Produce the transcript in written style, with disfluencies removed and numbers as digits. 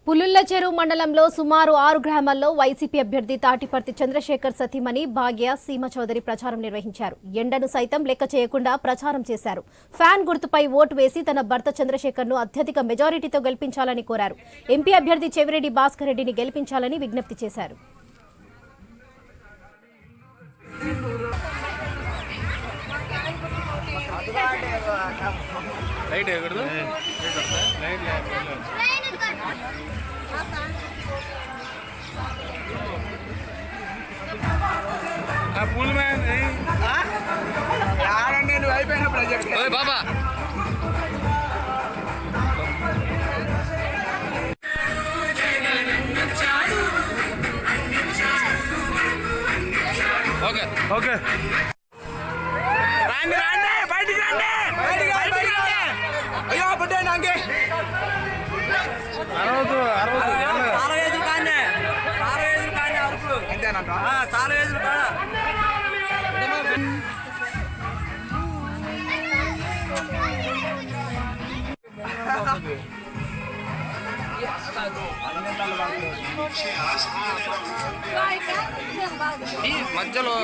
పులుల్లచెరు మండలంలో సుమారు 6 గ్రామాల్లో వైసీపీ అభ్యర్థి తాటిపర్తి చంద్రశేఖర్ సతీమణి భాగ్య సీమ చౌదరి ప్రచారం నిర్వహించారు. ఎండను సైతం లెక్క చేయకుండా ప్రచారం చేశారు. ఫ్యాన్ గుర్తుపై ఓటు వేసి తన భర్త చంద్రశేఖర్ను అత్యధిక మెజారిటీతో గెలిపించాలని కోరారు. ఎంపీ అభ్యర్థి చెవిరెడ్డి భాస్కర్ రెడ్డిని గెలిపించాలని విజ్ఞప్తి చేశారు. फूल में नहीं यार నేను అయిపోయిన ప్రాజెక్ట్ ఓయ్ బాబా ఓకే ఓకే రాండి రాండి బయటికి రండి బయటికి రండి అయ్యో బుడ్డే నాంగే 60 కానే అరుపు అంతేనంట చాలా వేసులు కానా మధ్యలో